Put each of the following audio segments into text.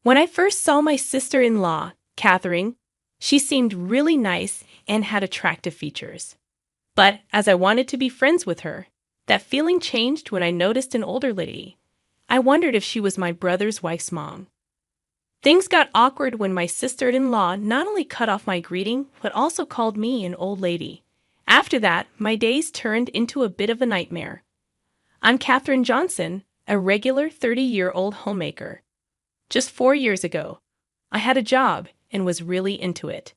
When I first saw my sister-in-law, Catherine, she seemed really nice and had attractive features. But as I wanted to be friends with her, that feeling changed when I noticed an older lady. I wondered if she was my brother's wife's mom. Things got awkward when my sister-in-law not only cut off my greeting, but also called me an old lady. After that, my days turned into a bit of a nightmare. I'm Catherine Johnson, a regular 30-year-old homemaker. Just 4 years ago, I had a job and was really into it.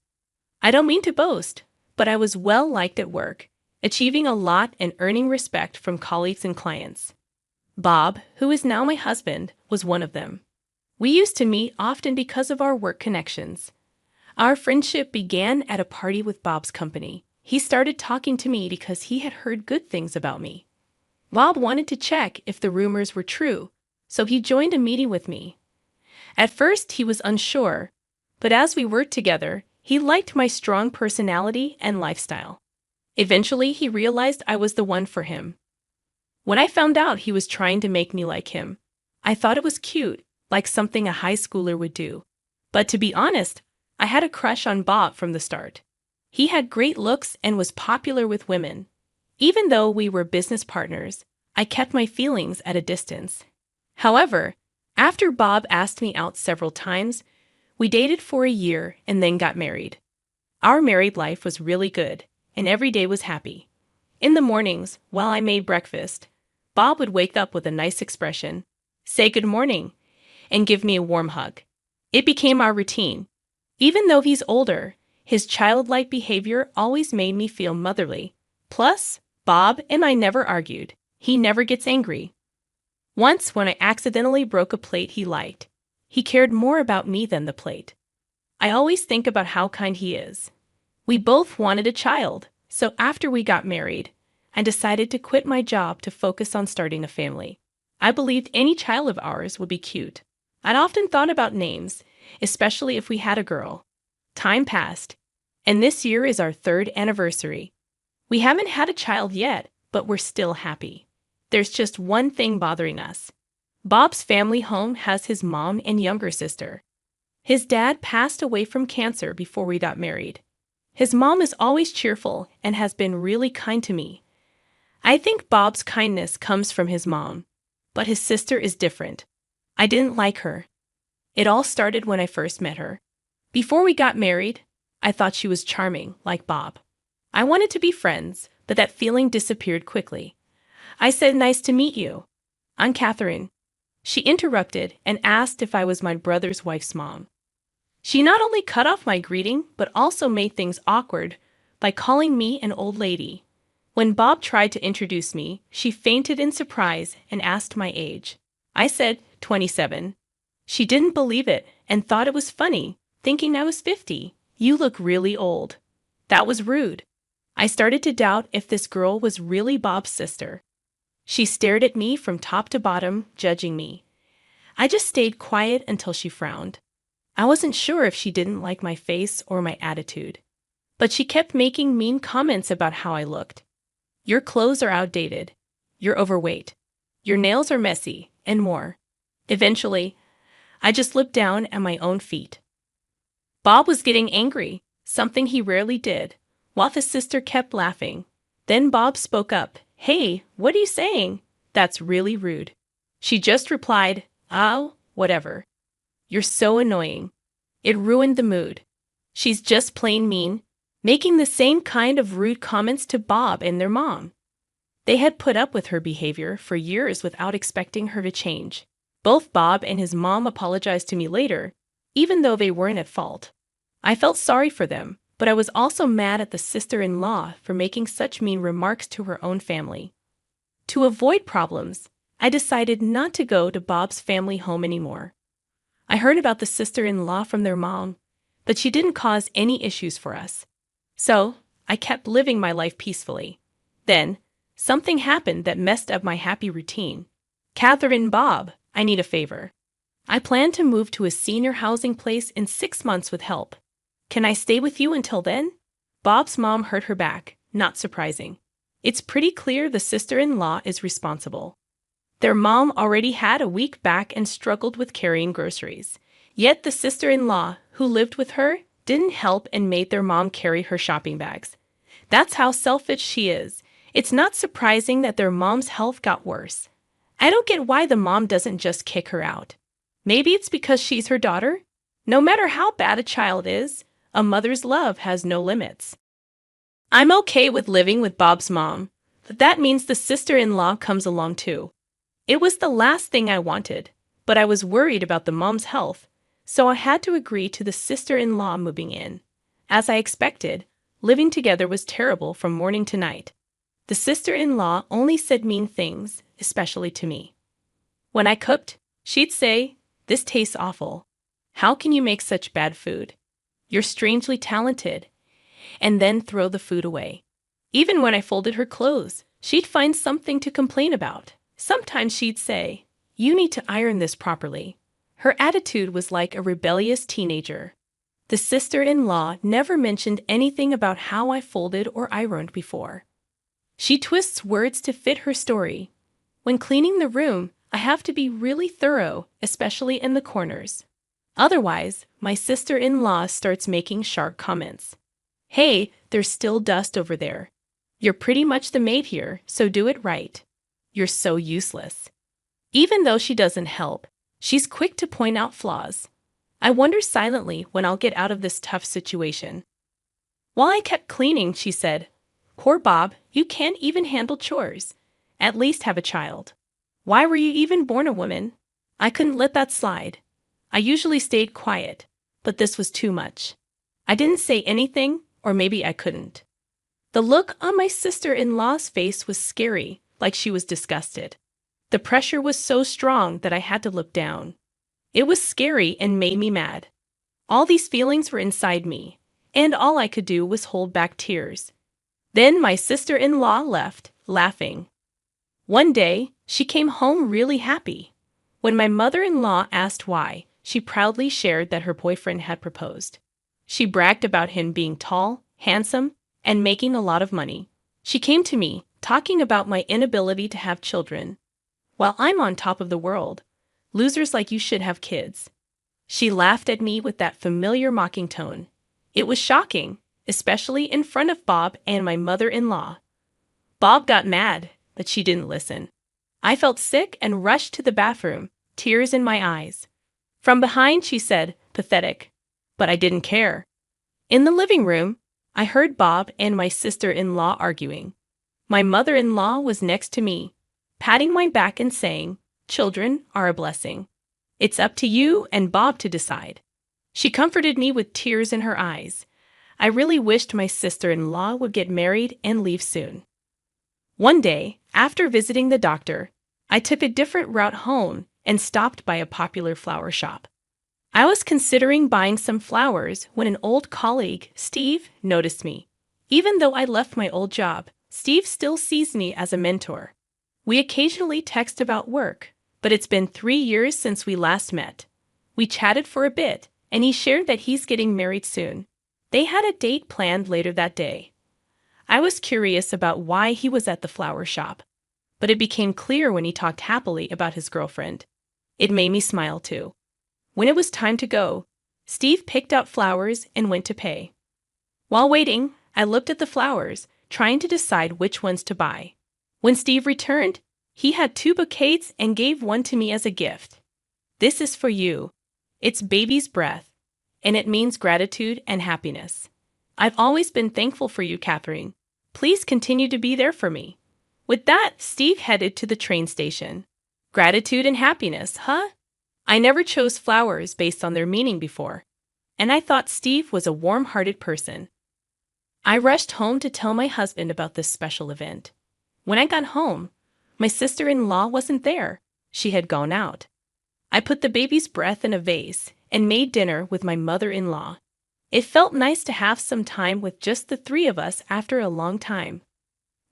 I don't mean to boast, but I was well liked at work, achieving a lot and earning respect from colleagues and clients. Bob, who is now my husband, was one of them. We used to meet often because of our work connections. Our friendship began at a party with Bob's company. He started talking to me because he had heard good things about me. Bob wanted to check if the rumors were true, so he joined a meeting with me. At first, he was unsure, but as we worked together, he liked my strong personality and lifestyle. Eventually, he realized I was the one for him. When I found out he was trying to make me like him, I thought it was cute, like something a high schooler would do. But to be honest, I had a crush on Bob from the start. He had great looks and was popular with women. Even though we were business partners, I kept my feelings at a distance. However, after Bob asked me out several times, we dated for a year and then got married. Our married life was really good, and every day was happy. In the mornings, while I made breakfast, Bob would wake up with a nice expression, say good morning, and give me a warm hug. It became our routine. Even though he's older, his childlike behavior always made me feel motherly. Plus, Bob and I never argued. He never gets angry. Once, when I accidentally broke a plate he liked, he cared more about me than the plate. I always think about how kind he is. We both wanted a child, so after we got married, I decided to quit my job to focus on starting a family. I believed any child of ours would be cute. I'd often thought about names, especially if we had a girl. Time passed, and this year is our 3rd anniversary. We haven't had a child yet, but we're still happy. There's just one thing bothering us. Bob's family home has his mom and younger sister. His dad passed away from cancer before we got married. His mom is always cheerful and has been really kind to me. I think Bob's kindness comes from his mom, but his sister is different. I didn't like her. It all started when I first met her. Before we got married, I thought she was charming, like Bob. I wanted to be friends, but that feeling disappeared quickly. I said, "Nice to meet you. I'm Catherine." She interrupted and asked if I was my brother's wife's mom. She not only cut off my greeting, but also made things awkward by calling me an old lady. When Bob tried to introduce me, she fainted in surprise and asked my age. I said 27. She didn't believe it and thought it was funny, thinking I was 50. "You look really old." That was rude. I started to doubt if this girl was really Bob's sister. She stared at me from top to bottom, judging me. I just stayed quiet until she frowned. I wasn't sure if she didn't like my face or my attitude. But she kept making mean comments about how I looked. "Your clothes are outdated. You're overweight. Your nails are messy," and more. Eventually, I just slipped down at my own feet. Bob was getting angry, something he rarely did, while his sister kept laughing. Then Bob spoke up. "Hey, what are you saying? That's really rude." She just replied, "Oh, whatever. You're so annoying." It ruined the mood. She's just plain mean, making the same kind of rude comments to Bob and their mom. They had put up with her behavior for years without expecting her to change. Both Bob and his mom apologized to me later, even though they weren't at fault. I felt sorry for them, but I was also mad at the sister-in-law for making such mean remarks to her own family. To avoid problems, I decided not to go to Bob's family home anymore. I heard about the sister-in-law from their mom, but she didn't cause any issues for us. So, I kept living my life peacefully. Then, something happened that messed up my happy routine. "Catherine, Bob, I need a favor. I plan to move to a senior housing place in 6 months with help. Can I stay with you until then?" Bob's mom hurt her back, not surprising. It's pretty clear the sister-in-law is responsible. Their mom already had a weak back and struggled with carrying groceries. Yet the sister-in-law who lived with her didn't help and made their mom carry her shopping bags. That's how selfish she is. It's not surprising that their mom's health got worse. I don't get why the mom doesn't just kick her out. Maybe it's because she's her daughter? No matter how bad a child is, a mother's love has no limits. I'm okay with living with Bob's mom, but that means the sister-in-law comes along too. It was the last thing I wanted, but I was worried about the mom's health, so I had to agree to the sister-in-law moving in. As I expected, living together was terrible from morning to night. The sister-in-law only said mean things, especially to me. When I cooked, she'd say, "This tastes awful. How can you make such bad food? You're strangely talented," and then throw the food away. Even when I folded her clothes, she'd find something to complain about. Sometimes she'd say, "You need to iron this properly." Her attitude was like a rebellious teenager. The sister-in-law never mentioned anything about how I folded or ironed before. She twists words to fit her story. When cleaning the room, I have to be really thorough, especially in the corners. Otherwise, my sister-in-law starts making sharp comments. "Hey, there's still dust over there. You're pretty much the maid here, so do it right. You're so useless." Even though she doesn't help, she's quick to point out flaws. I wonder silently when I'll get out of this tough situation. While I kept cleaning, she said, "Poor Bob, you can't even handle chores. At least have a child. Why were you even born a woman?" I couldn't let that slide. I usually stayed quiet, but this was too much. I didn't say anything, or maybe I couldn't. The look on my sister-in-law's face was scary, like she was disgusted. The pressure was so strong that I had to look down. It was scary and made me mad. All these feelings were inside me, and all I could do was hold back tears. Then my sister-in-law left, laughing. One day, she came home really happy. When my mother-in-law asked why, she proudly shared that her boyfriend had proposed. She bragged about him being tall, handsome, and making a lot of money. She came to me, talking about my inability to have children. While I'm on top of the world, losers like you should have kids. She laughed at me with that familiar mocking tone. It was shocking, especially in front of Bob and my mother-in-law. Bob got mad, but she didn't listen. I felt sick and rushed to the bathroom, tears in my eyes. From behind, she said, "Pathetic." But I didn't care. In the living room, I heard Bob and my sister-in-law arguing. My mother-in-law was next to me, patting my back and saying, "Children are a blessing. It's up to you and Bob to decide." She comforted me with tears in her eyes. I really wished my sister-in-law would get married and leave soon. One day, after visiting the doctor, I took a different route home and stopped by a popular flower shop. I was considering buying some flowers when an old colleague, Steve, noticed me. Even though I left my old job, Steve still sees me as a mentor. We occasionally text about work, but it's been 3 years since we last met. We chatted for a bit, and he shared that he's getting married soon. They had a date planned later that day. I was curious about why he was at the flower shop, but it became clear when he talked happily about his girlfriend. It made me smile too. When it was time to go, Steve picked out flowers and went to pay. While waiting, I looked at the flowers, trying to decide which ones to buy. When Steve returned, he had 2 bouquets and gave one to me as a gift. "This is for you. It's baby's breath, and it means gratitude and happiness. I've always been thankful for you, Catherine. Please continue to be there for me." With that, Steve headed to the train station. Gratitude and happiness, huh? I never chose flowers based on their meaning before, and I thought Steve was a warm-hearted person. I rushed home to tell my husband about this special event. When I got home, my sister-in-law wasn't there. She had gone out. I put the baby's breath in a vase and made dinner with my mother-in-law. It felt nice to have some time with just the 3 of us after a long time.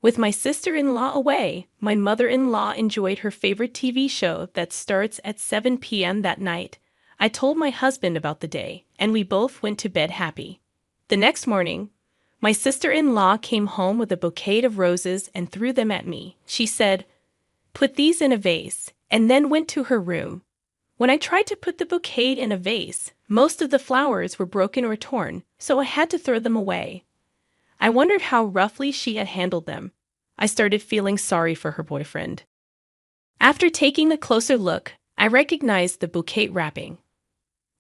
With my sister-in-law away, my mother-in-law enjoyed her favorite TV show that starts at 7 p.m. that night. I told my husband about the day, and we both went to bed happy. The next morning, my sister-in-law came home with a bouquet of roses and threw them at me. She said, "Put these in a vase," and then went to her room. When I tried to put the bouquet in a vase, most of the flowers were broken or torn, so I had to throw them away. I wondered how roughly she had handled them. I started feeling sorry for her boyfriend. After taking a closer look, I recognized the bouquet wrapping.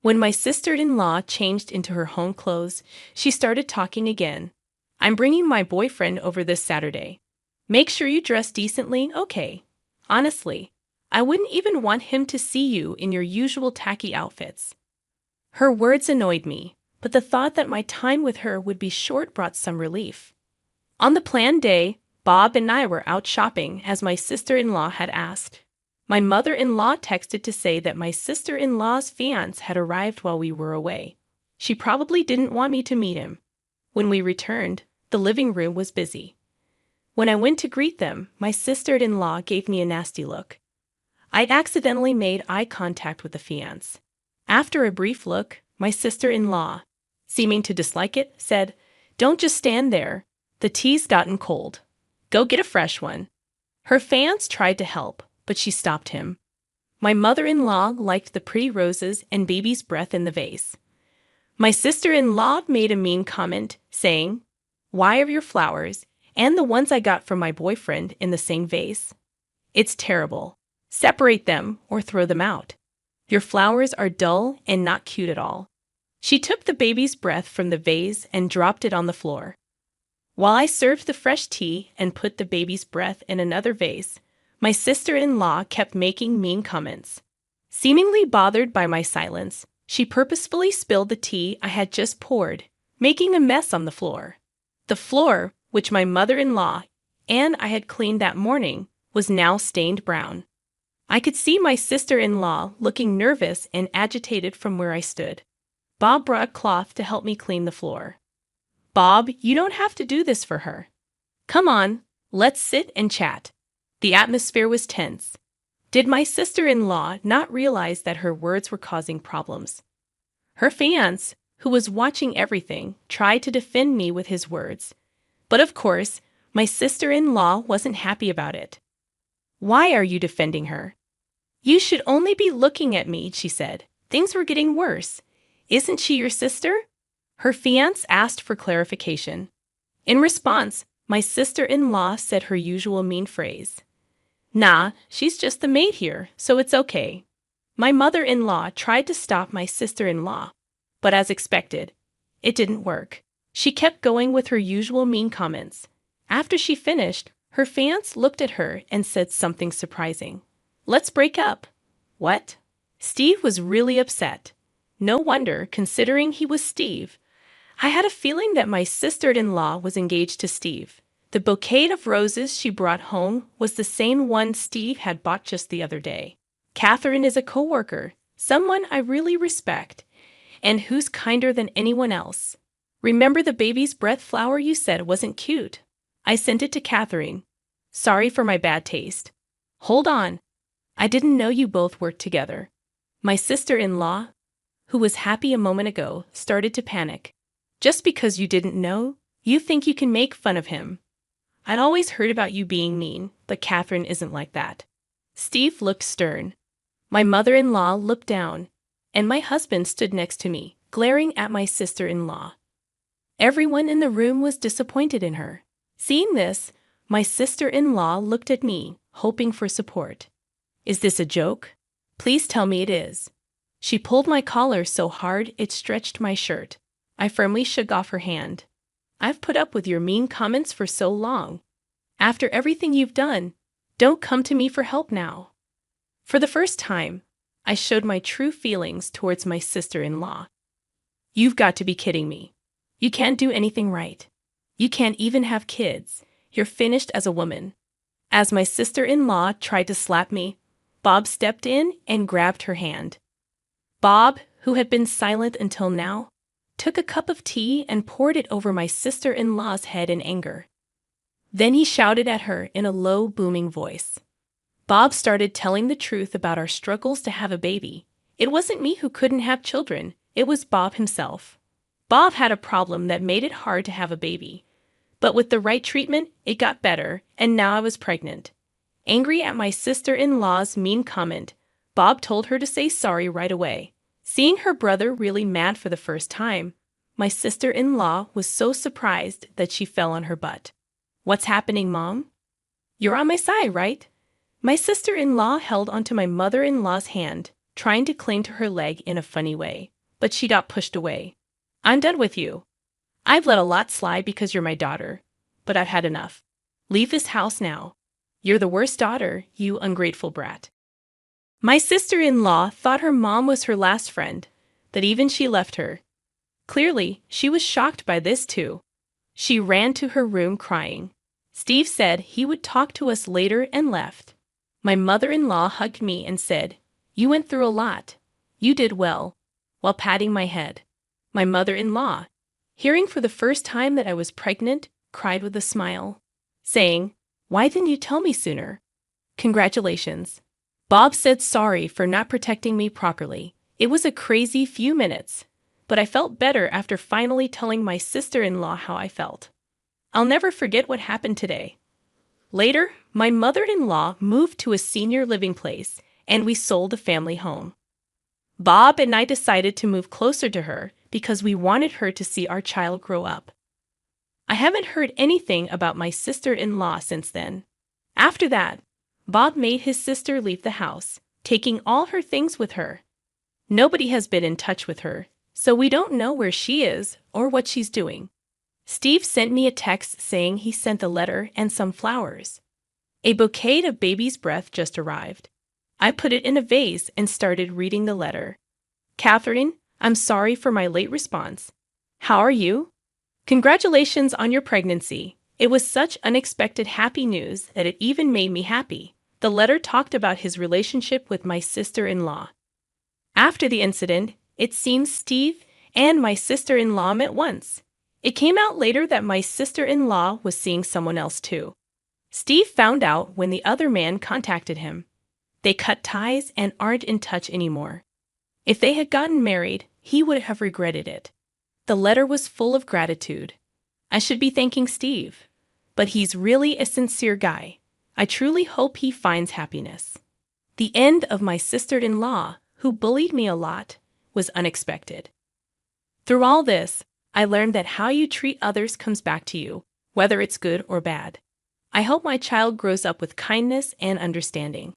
When my sister-in-law changed into her home clothes, she started talking again. I'm bringing my boyfriend over this Saturday. Make sure you dress decently, okay? Honestly, I wouldn't even want him to see you in your usual tacky outfits. Her words annoyed me, but the thought that my time with her would be short brought some relief. On the planned day, Bob and I were out shopping as my sister-in-law had asked. My mother-in-law texted to say that my sister-in-law's fiancé had arrived while we were away. She probably didn't want me to meet him. When we returned, the living room was busy. When I went to greet them, my sister-in-law gave me a nasty look. I'd accidentally made eye contact with the fiancé. After a brief look, my sister-in-law, seeming to dislike it, said, "Don't just stand there. The tea's gotten cold. Go get a fresh one." Her fiancé tried to help, but she stopped him. My mother-in-law liked the pretty roses and baby's breath in the vase. My sister-in-law made a mean comment, saying, "Why are your flowers, and the ones I got from my boyfriend, in the same vase? It's terrible. Separate them or throw them out. Your flowers are dull and not cute at all." She took the baby's breath from the vase and dropped it on the floor. While I served the fresh tea and put the baby's breath in another vase, my sister-in-law kept making mean comments. Seemingly bothered by my silence, she purposefully spilled the tea I had just poured, making a mess on the floor. The floor, which my mother-in-law and I had cleaned that morning, was now stained brown. I could see my sister-in-law looking nervous and agitated from where I stood. Bob brought a cloth to help me clean the floor. "Bob, you don't have to do this for her. Come on, let's sit and chat." The atmosphere was tense. Did my sister-in-law not realize that her words were causing problems? Her fiancé, who was watching everything, tried to defend me with his words. But of course, my sister-in-law wasn't happy about it. "Why are you defending her?" "You should only be looking at me," she said. "Things were getting worse. Isn't she your sister?" Her fiancé asked for clarification. In response, my sister-in-law said her usual mean phrase. "Nah, she's just the maid here, so it's okay." My mother-in-law tried to stop my sister-in-law, but as expected, it didn't work. She kept going with her usual mean comments. After she finished, her fiancé looked at her and said something surprising. "Let's break up." What? Steve was really upset. No wonder, considering he was Steve. I had a feeling that my sister-in-law was engaged to Steve. The bouquet of roses she brought home was the same one Steve had bought just the other day. Catherine is a coworker, someone I really respect, and who's kinder than anyone else. "Remember the baby's breath flower you said wasn't cute? I sent it to Catherine. Sorry for my bad taste." "Hold on. I didn't know you both worked together." My sister-in-law, who was happy a moment ago, started to panic. "Just because you didn't know, you think you can make fun of him. I'd always heard about you being mean, but Catherine isn't like that." Steve looked stern. My mother-in-law looked down, and my husband stood next to me, glaring at my sister-in-law. Everyone in the room was disappointed in her. Seeing this, my sister-in-law looked at me, hoping for support. "Is this a joke? Please tell me it is." She pulled my collar so hard it stretched my shirt. I firmly shook off her hand. "I've put up with your mean comments for so long. After everything you've done, don't come to me for help now." For the first time, I showed my true feelings towards my sister-in-law. "You've got to be kidding me. You can't do anything right. You can't even have kids. You're finished as a woman." As my sister-in-law tried to slap me, Bob stepped in and grabbed her hand. Bob, who had been silent until now, took a cup of tea and poured it over my sister-in-law's head in anger. Then he shouted at her in a low, booming voice. Bob started telling the truth about our struggles to have a baby. It wasn't me who couldn't have children, it was Bob himself. Bob had a problem that made it hard to have a baby. But with the right treatment, it got better, and now I was pregnant. Angry at my sister-in-law's mean comment, Bob told her to say sorry right away. Seeing her brother really mad for the first time, my sister-in-law was so surprised that she fell on her butt. "What's happening, Mom? You're on my side, right?" My sister-in-law held onto my mother-in-law's hand, trying to cling to her leg in a funny way, but she got pushed away. "I'm done with you. I've let a lot slide because you're my daughter, but I've had enough. Leave this house now. You're the worst daughter, you ungrateful brat." My sister-in-law thought her mom was her last friend, that even she left her. Clearly, she was shocked by this too. She ran to her room crying. Steve said he would talk to us later and left. My mother-in-law hugged me and said, "You went through a lot. You did well," while patting my head. My mother-in-law, hearing for the first time that I was pregnant, cried with a smile, saying, "Why didn't you tell me sooner? Congratulations." Bob said sorry for not protecting me properly. It was a crazy few minutes, but I felt better after finally telling my sister-in-law how I felt. I'll never forget what happened today. Later, my mother-in-law moved to a senior living place, and we sold the family home. Bob and I decided to move closer to her because we wanted her to see our child grow up. I haven't heard anything about my sister-in-law since then. After that, Bob made his sister leave the house, taking all her things with her. Nobody has been in touch with her, so we don't know where she is or what she's doing. Steve sent me a text saying he sent a letter and some flowers. A bouquet of baby's breath just arrived. I put it in a vase and started reading the letter. "Catherine, I'm sorry for my late response. How are you? Congratulations on your pregnancy. It was such unexpected happy news that it even made me happy." The letter talked about his relationship with my sister-in-law. After the incident, it seems Steve and my sister-in-law met once. It came out later that my sister-in-law was seeing someone else too. Steve found out when the other man contacted him. They cut ties and aren't in touch anymore. If they had gotten married, he would have regretted it. The letter was full of gratitude. I should be thanking Steve, but he's really a sincere guy. I truly hope he finds happiness. The end of my sister-in-law, who bullied me a lot, was unexpected. Through all this, I learned that how you treat others comes back to you, whether it's good or bad. I hope my child grows up with kindness and understanding.